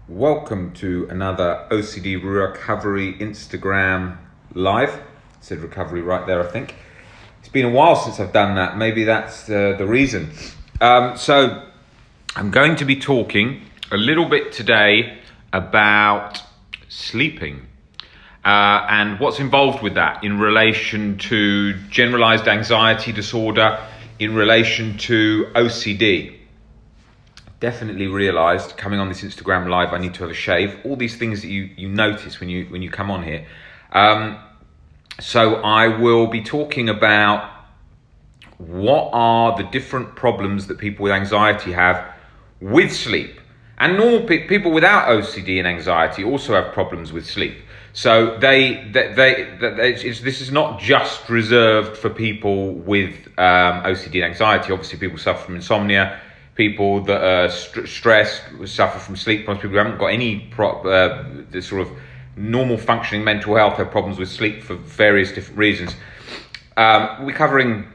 Welcome to another OCD Recovery Instagram live. It said recovery right there, I think. It's been a while since I've done that. Maybe that's the reason. So I'm going to be talking a little bit today about sleeping and what's involved with that in relation to generalized anxiety disorder, in relation to OCD. Definitely realised coming on this Instagram live I need to have a shave. All these things that you notice when you come on here. So I will be talking about what are the different problems that people with anxiety have with sleep. And normal people without OCD and anxiety also have problems with sleep. So this is not just reserved for people with OCD and anxiety. Obviously, people suffer from insomnia. People that are stressed suffer from sleep problems. People who haven't got any the sort of normal functioning mental health have problems with sleep for various different reasons. We're covering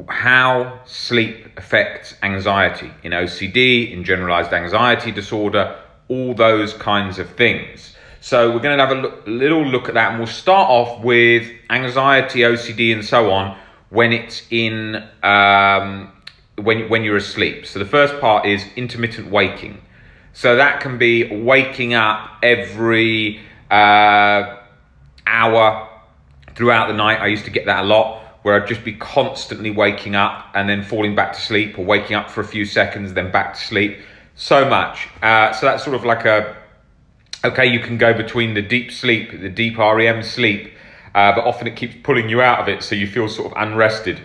how sleep affects anxiety in OCD, in generalized anxiety disorder, all those kinds of things. So we're going to have a little look at that, and we'll start off with anxiety, OCD, and so on when it's in when you're asleep. So the first part is intermittent waking. So that can be waking up every hour throughout the night. I used to get that a lot, where I'd just be constantly waking up and then falling back to sleep, or waking up for a few seconds, then back to sleep. So much. So that's sort of like you can go between the deep sleep, the deep REM sleep, but often it keeps pulling you out of it, so you feel sort of unrested.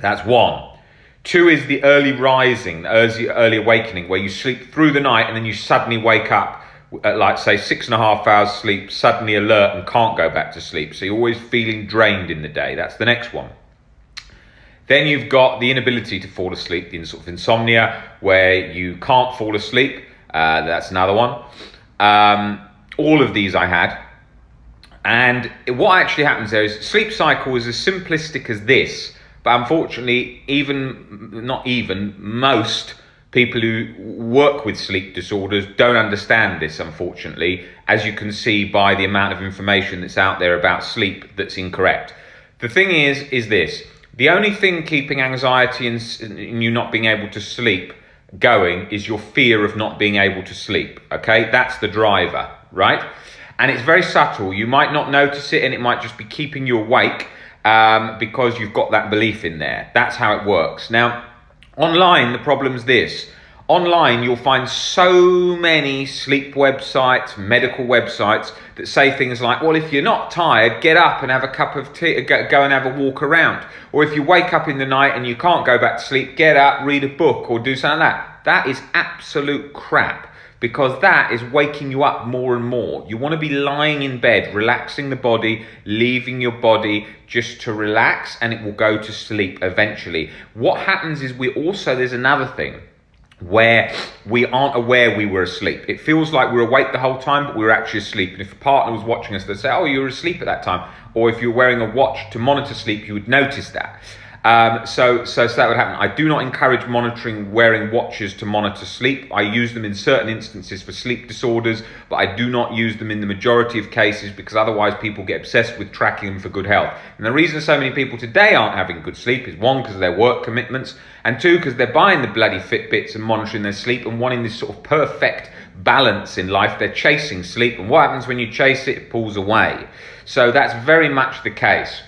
That's one. Two is the early rising, early awakening, where you sleep through the night and then you suddenly wake up at, like, say, 6.5 hours sleep, suddenly alert and can't go back to sleep. So you're always feeling drained in the day. That's the next one. Then you've got the inability to fall asleep, the sort of insomnia, where you can't fall asleep. That's another one. All of these I had. And what actually happens there is sleep cycle is as simplistic as this. But unfortunately, most people who work with sleep disorders don't understand this, unfortunately, as you can see by the amount of information that's out there about sleep that's incorrect. The thing is this: the only thing keeping anxiety and you not being able to sleep going is your fear of not being able to sleep, okay? That's the driver, right? And it's very subtle. You might not notice it, and it might just be keeping you awake, because you've got that belief in there. That's how it works. Now, online, the problem's this. Online, you'll find so many sleep websites, medical websites that say things like, well, if you're not tired, get up and have a cup of tea, go and have a walk around. Or if you wake up in the night and you can't go back to sleep, get up, read a book, or do something like that. That is absolute crap, because that is waking you up more and more. You want to be lying in bed, relaxing the body, leaving your body just to relax, and it will go to sleep eventually. What happens is there's another thing where we aren't aware we were asleep. It feels like we're awake the whole time, but we're actually asleep. And if a partner was watching us, they'd say, oh, you were asleep at that time. Or if you're wearing a watch to monitor sleep, you would notice that. So that would happen. I do not encourage wearing watches to monitor sleep. I use them in certain instances for sleep disorders, but I do not use them in the majority of cases, because otherwise people get obsessed with tracking them for good health. And the reason so many people today aren't having good sleep is, one, because of their work commitments, and two, because they're buying the bloody Fitbits and monitoring their sleep and wanting this sort of perfect balance in life. They're chasing sleep, and what happens when you chase it? It pulls away. So that's very much the case.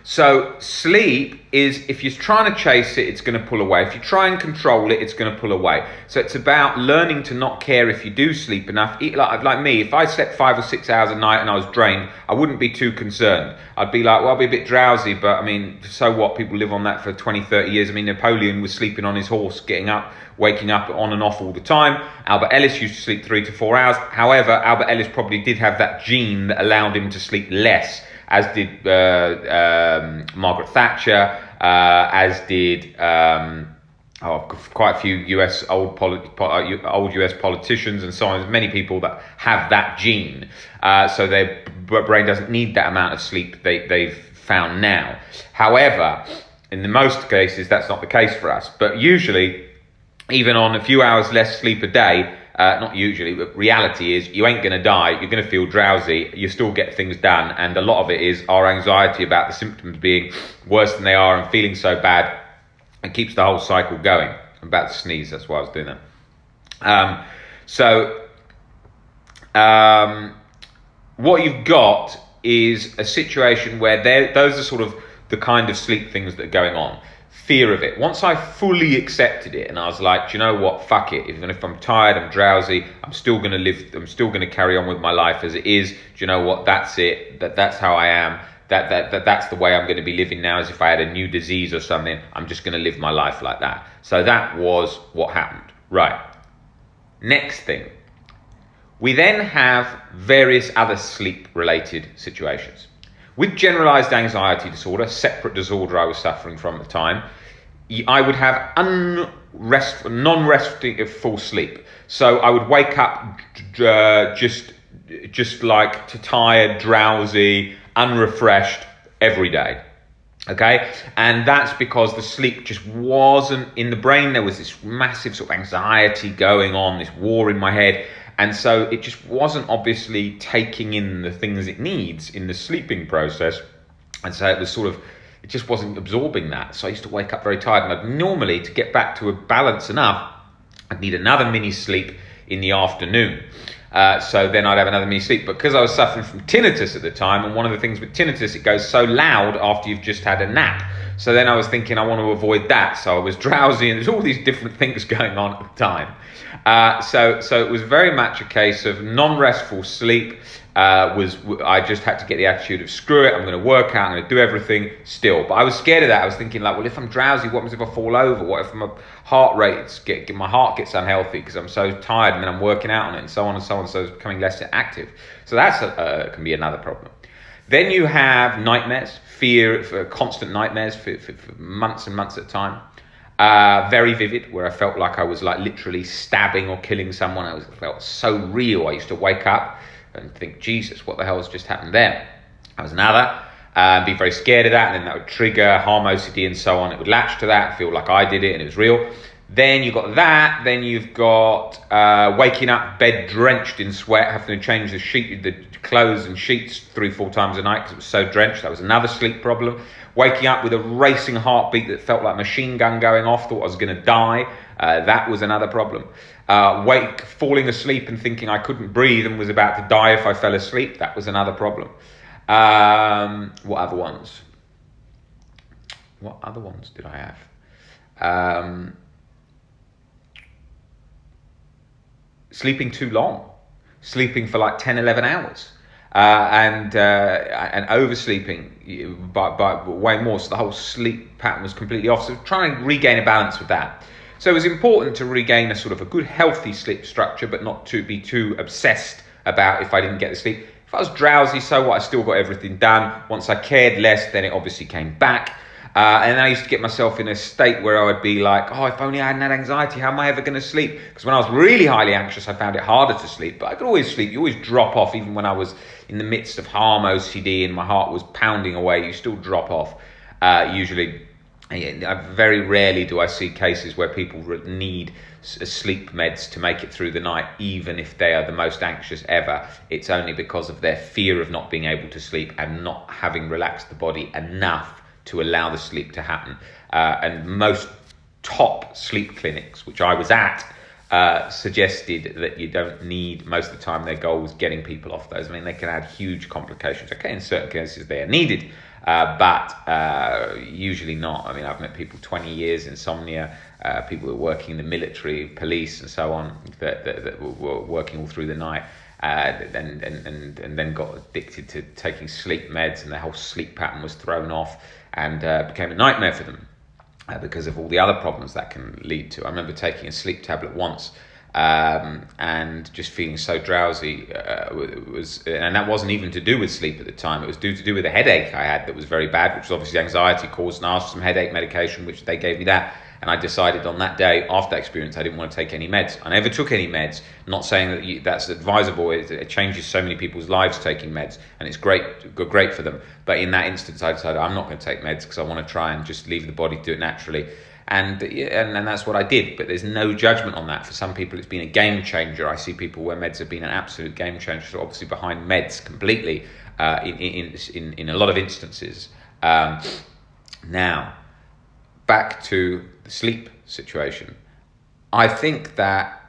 So sleep is, if you're trying to chase it, it's going to pull away. If you try and control it, it's going to pull away. So it's about learning to not care if you do sleep enough. Like me, if I slept 5 or 6 hours a night and I was drained, I wouldn't be too concerned. I'd be like, well, I'll be a bit drowsy, but I mean, so what? People live on that for 20, 30 years. I mean, Napoleon was sleeping on his horse, getting up, waking up on and off all the time. Albert Ellis used to sleep 3 to 4 hours. However, Albert Ellis probably did have that gene that allowed him to sleep less, as did Margaret Thatcher, as did quite a few old US politicians and so on. There's many people that have that gene, so their brain doesn't need that amount of sleep they've found now. However, in the most cases, that's not the case for us. But usually, even on a few hours less sleep a day, not usually, but reality is you ain't going to die. You're going to feel drowsy. You still get things done. And a lot of it is our anxiety about the symptoms being worse than they are and feeling so bad. It keeps the whole cycle going. I'm about to sneeze. That's why I was doing that. What you've got is a situation where those are sort of the kind of sleep things that are going on. Fear of it. Once I fully accepted it and I was like, do you know what, fuck it, even if I'm tired, I'm drowsy, I'm still going to live, I'm still going to carry on with my life as it is. Do you know what, that's it, that's how I am, that's the way I'm going to be living now. As if I had a new disease or something, I'm just going to live my life like that. So that was what happened. Right. Next thing. We then have various other sleep-related situations. With generalized anxiety disorder, separate disorder I was suffering from at the time, I would have non-restful sleep. So I would wake up just like tired, drowsy, unrefreshed every day. Okay, and that's because the sleep just wasn't in the brain. There was this massive sort of anxiety going on, this war in my head. And so it just wasn't obviously taking in the things it needs in the sleeping process. And so it just wasn't absorbing that. So I used to wake up very tired. And I'd normally, to get back to a balance enough, I'd need another mini sleep in the afternoon. So then I'd have another mini sleep. But because I was suffering from tinnitus at the time, and one of the things with tinnitus, it goes so loud after you've just had a nap. So then I was thinking I want to avoid that. So I was drowsy and there's all these different things going on at the time. So it was very much a case of non-restful sleep. I just had to get the attitude of screw it, I'm going to work out, I'm going to do everything still. But I was scared of that. I was thinking like, well, if I'm drowsy, what happens if I fall over? What if my heart rate my heart gets unhealthy because I'm so tired and then I'm working out on it and so on and so on. So it's becoming less active. So that's can be another problem. Then you have nightmares, fear for constant nightmares for months and months at a time. Very vivid, where I felt like I was like literally stabbing or killing someone. I felt so real. I used to wake up and think, Jesus, what the hell has just happened there? That was another. Be very scared of that, and then that would trigger harm OCD and so on. It would latch to that, feel like I did it and it was real. Then you've got that. Then you've got waking up bed drenched in sweat, having to change the clothes and sheets 3-4 times a night because it was so drenched. That was another sleep problem. Waking up with a racing heartbeat that felt like a machine gun going off, thought I was going to die. That was another problem. Falling asleep and thinking I couldn't breathe and was about to die if I fell asleep. That was another problem. What other ones? What other ones did I have? Sleeping too long. Sleeping for like 10, 11 hours. And oversleeping by way more, so the whole sleep pattern was completely off. So trying to regain a balance with that. So it was important to regain a sort of a good healthy sleep structure, but not to be too obsessed about if I didn't get the sleep. If I was drowsy, so what? I still got everything done. Once I cared less, then it obviously came back. And I used to get myself in a state where I would be like, oh, if only I hadn't had anxiety, how am I ever going to sleep? Because when I was really highly anxious, I found it harder to sleep. But I could always sleep. You always drop off, even when I was in the midst of harm OCD and my heart was pounding away, you still drop off. Usually, very rarely do I see cases where people need sleep meds to make it through the night, even if they are the most anxious ever. It's only because of their fear of not being able to sleep and not having relaxed the body enough to allow the sleep to happen. And most top sleep clinics, which I was at, suggested that you don't need, most of the time their goal was getting people off those. I mean, they can add huge complications. Okay, in certain cases they are needed, but usually not. I mean, I've met people 20 years insomnia, people who are working in the military, police and so on, that were working all through the night. And then got addicted to taking sleep meds, and their whole sleep pattern was thrown off and became a nightmare for them because of all the other problems that can lead to. I remember taking a sleep tablet once and just feeling so drowsy, and that wasn't even to do with sleep at the time. It was to do with a headache I had that was very bad, which was obviously anxiety caused, and I asked for some headache medication, which they gave me that. And I decided on that day, after that experience, I didn't want to take any meds. I never took any meds. Not saying that that's advisable. It changes so many people's lives taking meds, and it's great for them. But in that instance, I decided I'm not going to take meds because I want to try and just leave the body to do it naturally. and that's what I did. But there's no judgment on that. For some people, it's been a game changer. I see people where meds have been an absolute game changer. So obviously behind meds completely in a lot of instances. Now, back to the sleep situation. I think that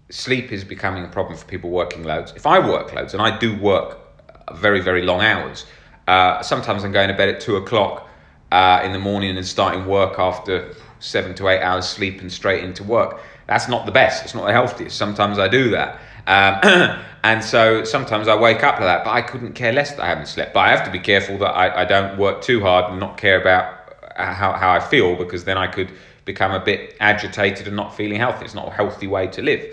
sleep is becoming a problem for people working loads. If I work loads, and I do work very, very long hours, sometimes I'm going to bed at 2:00 in the morning and starting work after 7 to 8 hours sleep and straight into work. That's not the best. It's not the healthiest. Sometimes I do that. And so sometimes I wake up like that, but I couldn't care less that I haven't slept. But I have to be careful that I don't work too hard and not care about how I feel, because then I could become a bit agitated and not feeling healthy. It's not a healthy way to live.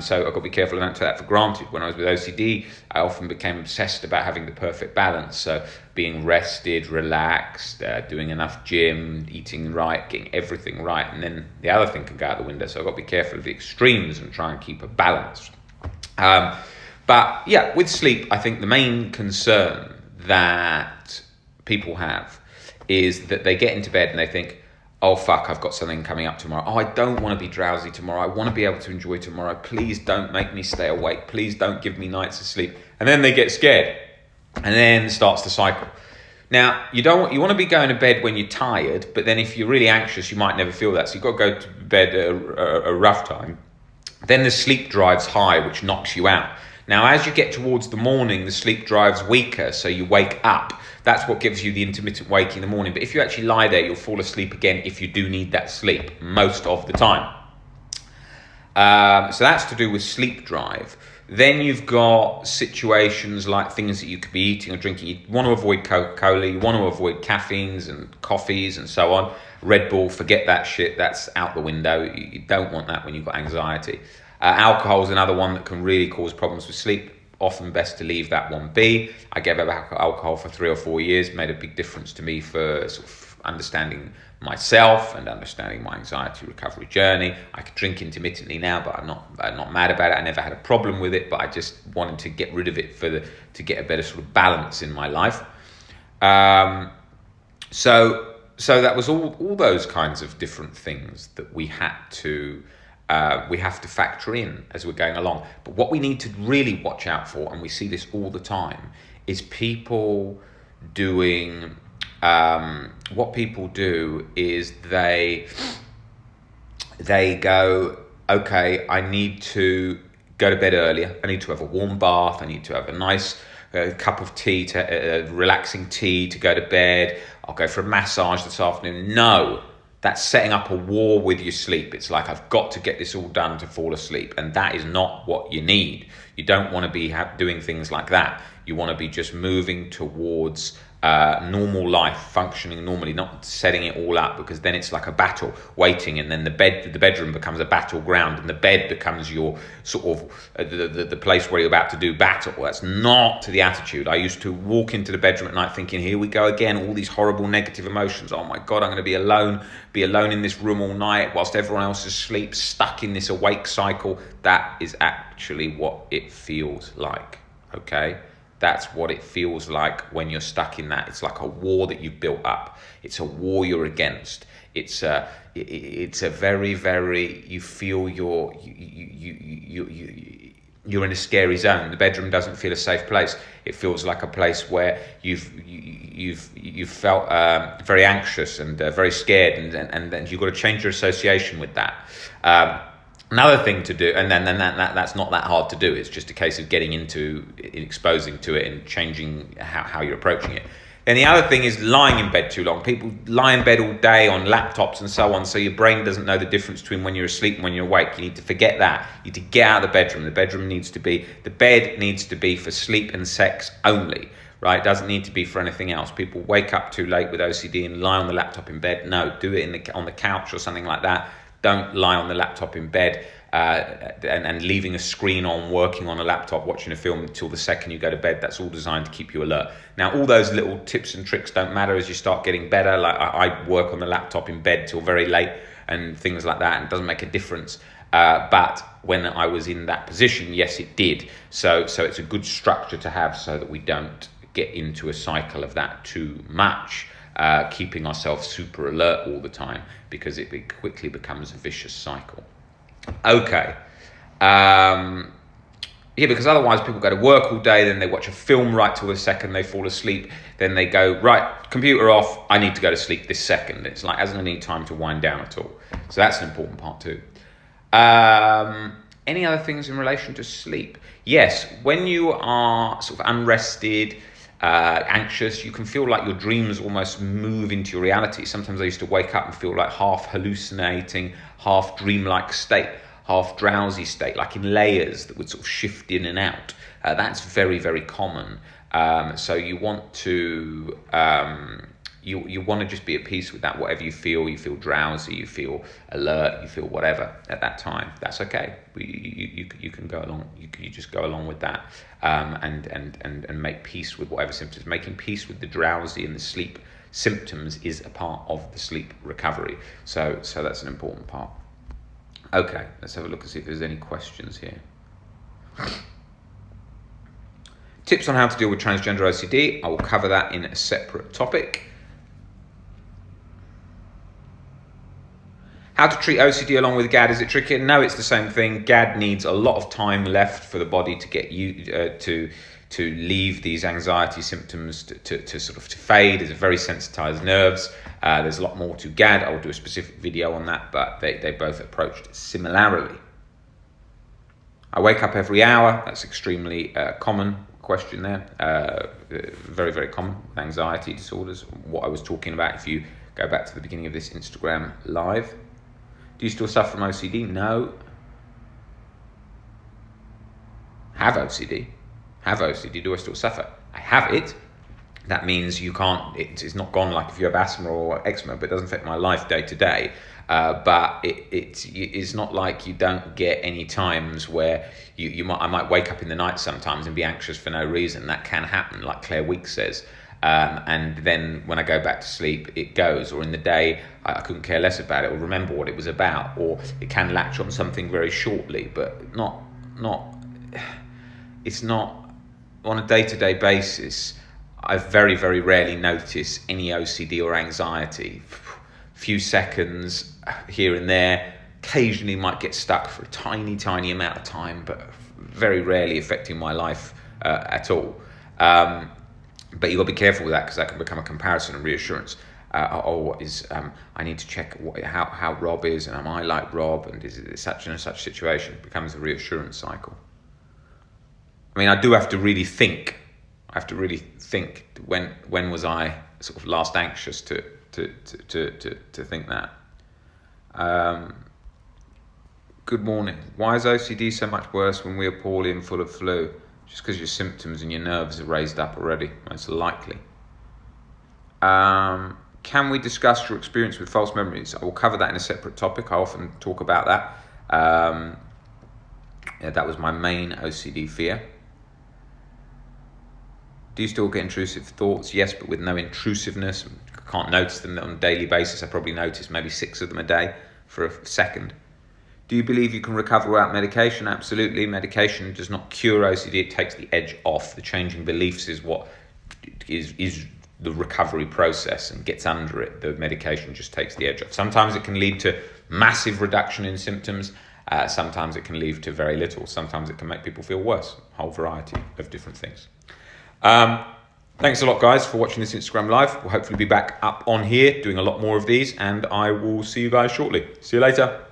So I've got to be careful and don't take that for granted. When I was with OCD, I often became obsessed about having the perfect balance. So being rested, relaxed, doing enough gym, eating right, getting everything right. And then the other thing can go out the window. So I've got to be careful of the extremes and try and keep a balance. But yeah, with sleep, I think the main concern that people have is that they get into bed and they think, oh fuck, I've got something coming up tomorrow. Oh, I don't want to be drowsy tomorrow. I want to be able to enjoy tomorrow. Please don't make me stay awake. Please don't give me nights of sleep. And then they get scared, and then starts the cycle. Now, you want to be going to bed when you're tired, but then if you're really anxious, you might never feel that. So you've got to go to bed a rough time. Then the sleep drive's high, which knocks you out. Now, as you get towards the morning, the sleep drive's weaker, so you wake up. That's what gives you the intermittent waking in the morning. But if you actually lie there, you'll fall asleep again if you do need that sleep most of the time. So that's to do with sleep drive. Then you've got situations like things that you could be eating or drinking. You want to avoid Coca-Cola, you want to avoid caffeines and coffees and so on. Red Bull, forget that shit, that's out the window. You don't want that when you've got anxiety. Alcohol is another one that can really cause problems with sleep. Often best to leave that one be. I gave up alcohol for 3 or 4 years, made a big difference to me for sort of understanding myself and understanding my anxiety recovery journey. I could drink intermittently now, but I'm not mad about it. I never had a problem with it, but I just wanted to get rid of it to get a better sort of balance in my life. So that was all those kinds of different things that we have to factor in as we're going along. But what we need to really watch out for, and we see this all the time, is people doing. What people do is they go, okay, I need to go to bed earlier. I need to have a warm bath. I need to have a nice cup of tea, relaxing tea to go to bed. I'll go for a massage this afternoon. No. That's setting up a war with your sleep. It's like, I've got to get this all done to fall asleep. And that is not what you need. You don't want to be doing things like that. You want to be just moving towards normal life, functioning normally, not setting it all up, because then it's like a battle waiting, and then the bedroom becomes a battleground, and the bed becomes your sort of the place where you're about to do battle. That's not the attitude. I used to walk into the bedroom at night thinking, here we go again, all these horrible negative emotions. Oh my God, I'm going to be alone in this room all night whilst everyone else is asleep, stuck in this awake cycle. That is actually what it feels like, okay? That's what it feels like when you're stuck in that. It's like a war that you've built up. It's a war you're against. It's a very, very, you feel you're in a scary zone. The bedroom doesn't feel a safe place. It feels like a place where you've felt very anxious and very scared, and then you've got to change your association with that. Another thing to do, and then that's not that hard to do. It's just a case of getting into exposing to it and changing how you're approaching it. And the other thing is lying in bed too long. People lie in bed all day on laptops and so on, so your brain doesn't know the difference between when you're asleep and when you're awake. You need to forget that. You need to get out of the bedroom. The bed needs to be for sleep and sex only. Right? It doesn't need to be for anything else. People wake up too late with OCD and lie on the laptop in bed. No, do it on the couch or something like that. Don't lie on the laptop in bed and leaving a screen on, working on a laptop, watching a film until the second you go to bed. That's all designed to keep you alert. Now, all those little tips and tricks don't matter as you start getting better. Like I work on the laptop in bed till very late and things like that, and it doesn't make a difference. But when I was in that position, yes, it did. So it's a good structure to have so that we don't get into a cycle of that too much. keeping ourselves super alert all the time, because it quickly becomes a vicious cycle. Okay. Yeah, because otherwise people go to work all day, then they watch a film right till the second they fall asleep, then they go, right, computer off, I need to go to sleep this second. It's like, hasn't any time to wind down at all. So that's an important part too. Any other things in relation to sleep? Yes, when you are sort of unrested, anxious, you can feel like your dreams almost move into your reality. Sometimes I used to wake up and feel like half hallucinating, half dreamlike state, half drowsy state, like in layers that would sort of shift in and out. That's very, very common. So you want to you want to just be at peace with that. Whatever you feel drowsy, you feel alert, you feel whatever at that time. That's okay. You can go along. You just go along with that, and make peace with whatever symptoms. Making peace with the drowsy and the sleep symptoms is a part of the sleep recovery. So that's an important part. Okay, let's have a look and see if there's any questions here. Tips on how to deal with transgender OCD. I will cover that in a separate topic. How to treat OCD along with GAD. Is it tricky? No, it's the same thing. GAD needs a lot of time left for the body to get you to leave these anxiety symptoms to sort of to fade. It's very sensitized nerves. There's a lot more to GAD. I'll do a specific video on that, but they both approached similarly. I wake up every hour. That's extremely common question there. Very, very common with anxiety disorders. What I was talking about, if you go back to the beginning of this Instagram live. Do you still suffer from OCD? No. Have OCD? Have OCD? Do I still suffer? I have it. That means you can't, it's not gone like if you have asthma or eczema, but it doesn't affect my life day to day. But it's not like you don't get any times where I might wake up in the night sometimes and be anxious for no reason. That can happen, like Claire Weeks says. And then when I go back to sleep, it goes. Or in the day, I couldn't care less about it or remember what it was about. Or it can latch on something very shortly, but it's not on a day-to-day basis. I very, very rarely notice any OCD or anxiety. Few seconds here and there, occasionally might get stuck for a tiny, tiny amount of time, but very rarely affecting my life at all. But you've got to be careful with that, because that can become a comparison and reassurance. I need to check how Rob is, and am I like Rob, and is it such and such situation? It becomes a reassurance cycle. I mean, I do have to really think. I have to really think, when was I sort of last anxious to think that. Good morning. Why is OCD so much worse when we are poorly and full of flu? Just because your symptoms and your nerves are raised up already, most likely. Can we discuss your experience with false memories? I will cover that in a separate topic. I often talk about that. That was my main OCD fear. Do you still get intrusive thoughts? Yes, but with no intrusiveness. I can't notice them on a daily basis. I probably notice maybe 6 of them a day for a second. Do you believe you can recover without medication? Absolutely. Medication does not cure OCD. It takes the edge off. The changing beliefs is what is the recovery process and gets under it. The medication just takes the edge off. Sometimes it can lead to massive reduction in symptoms. Sometimes it can lead to very little. Sometimes it can make people feel worse. A whole variety of different things. Thanks a lot, guys, for watching this Instagram live. We'll hopefully be back up on here doing a lot more of these, and I will see you guys shortly. See you later.